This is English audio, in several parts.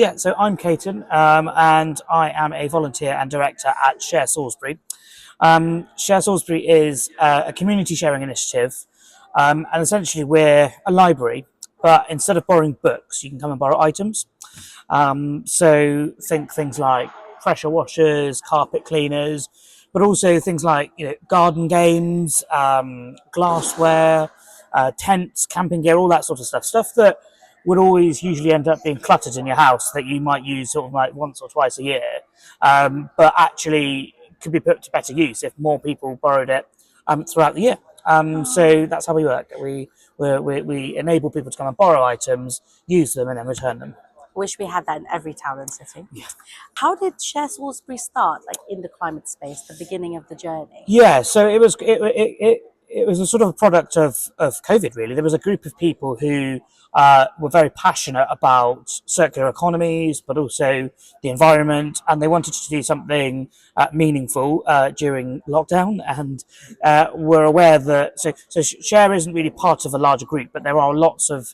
Yeah, so I'm Katen, and I am a volunteer and director at Share Salisbury. Share Salisbury is a community sharing initiative, and essentially we're a library, but instead of borrowing books, you can come and borrow items. So think things like pressure washers, carpet cleaners, but also things like garden games, glassware, tents, camping gear, all that sort of stuff. Stuff that would always usually end up being cluttered in your house that you might use sort of like once or twice a year, but actually could be put to better use if more people borrowed it throughout the year. So that's how we work. We enable people to come and borrow items, use them, and then return them. Wish we had that in every town and city. Yeah. How did Share Salisbury start, like in the climate space, the beginning of the journey? Yeah, so it was a sort of a product of COVID, really. There was a group of people who were very passionate about circular economies, but also the environment, and they wanted to do something meaningful during lockdown, and were aware that so Share isn't really part of a larger group, but there are lots of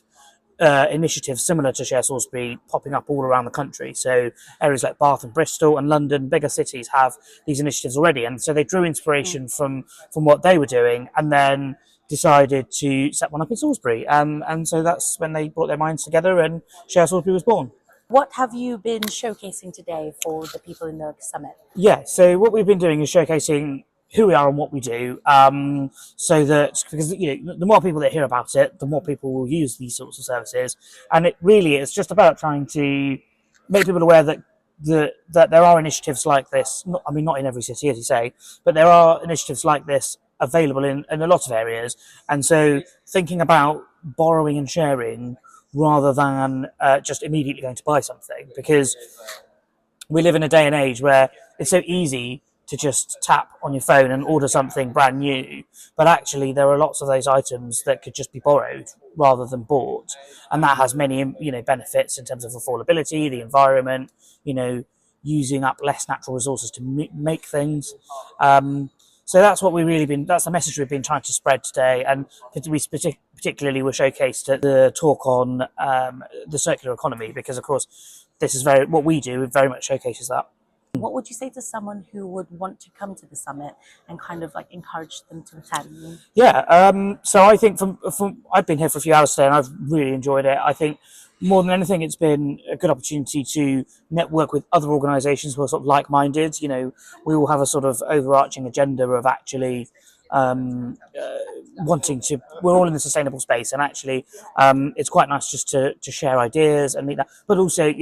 initiatives similar to Share Salisbury popping up all around the country. So areas like Bath and Bristol and London, bigger cities, have these initiatives already, and so they drew inspiration from what they were doing, and then decided to set one up in Salisbury. And so that's when they brought their minds together, and Share Salisbury was born. What have you been showcasing today for the people in the summit? Yeah, so what we've been doing is showcasing who we are and what we do, so that, because the more people that hear about it, the more people will use these sorts of services, and it really is just about trying to make people aware that there are initiatives like this. Not in every city, as you say, but there are initiatives like this available in a lot of areas, and so thinking about borrowing and sharing rather than just immediately going to buy something, because we live in a day and age where it's so easy to just tap on your phone and order something brand new, but actually there are lots of those items that could just be borrowed rather than bought, and that has many benefits in terms of affordability, the environment, using up less natural resources to make things. So that's what that's the message we've been trying to spread today, and we particularly were showcased at the talk on the circular economy, because of course this is what we do very much showcases that. What would you say to someone who would want to come to the summit and kind of like encourage them to attend? Yeah, so I think from I've been here for a few hours today and I've really enjoyed it. I think more than anything, it's been a good opportunity to network with other organisations who are sort of like-minded. We all have a sort of overarching agenda of actually wanting to. We're all in the sustainable space, and actually, it's quite nice just to share ideas and meet that. But also,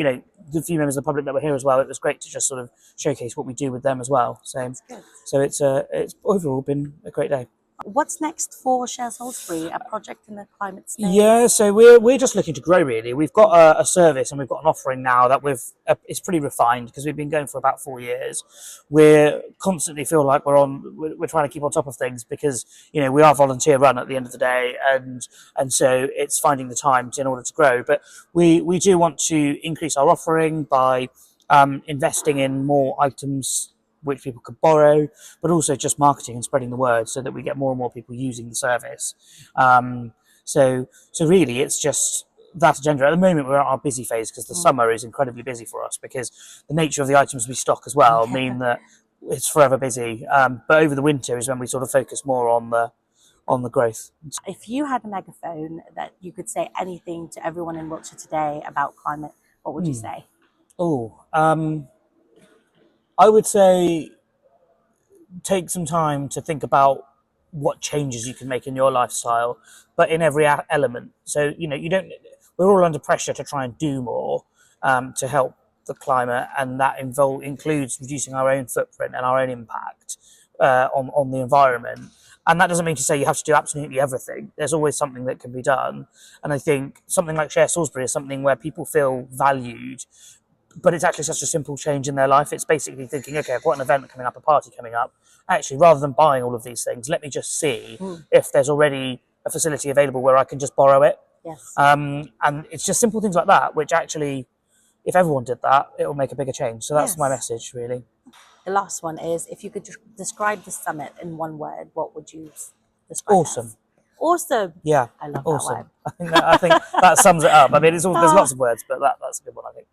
the few members of the public that were here as well, it was great to just sort of showcase what we do with them as well. So it's overall been a great day. What's next for Share Salisbury, a project in the climate space? Yeah, so we're just looking to grow, really. We've got a service and we've got an offering now that it's pretty refined, because we've been going for about 4 years. We constantly feel like we're trying to keep on top of things, because we are volunteer run at the end of the day, and so it's finding the time in order to grow. But we do want to increase our offering by investing in more items which people could borrow, but also just marketing and spreading the word so that we get more and more people using the service. So really, it's just that agenda. At the moment, we're at our busy phase, because the summer is incredibly busy for us, because the nature of the items we stock as well mean that it's forever busy. But over the winter is when we sort of focus more on the growth. If you had a megaphone that you could say anything to everyone in Wiltshire today about climate, what would you say? I would say take some time to think about what changes you can make in your lifestyle, but in every element. So, we're all under pressure to try and do more to help the climate, and that includes reducing our own footprint and our own impact on the environment. And that doesn't mean to say you have to do absolutely everything. There's always something that can be done. And I think something like Share Salisbury is something where people feel valued, but it's actually such a simple change in their life. It's basically thinking, okay, I've got an event coming up, a party coming up. Actually, rather than buying all of these things, let me just see if there's already a facility available where I can just borrow it. Yes. And it's just simple things like that, which actually, if everyone did that, it will make a bigger change. So that's my message, really. The last one is, if you could describe the summit in one word, what would you describe? Awesome. As? Awesome. Yeah. I love awesome. that word. I think that sums it up. I mean, there's lots of words, but that's a good one, I think.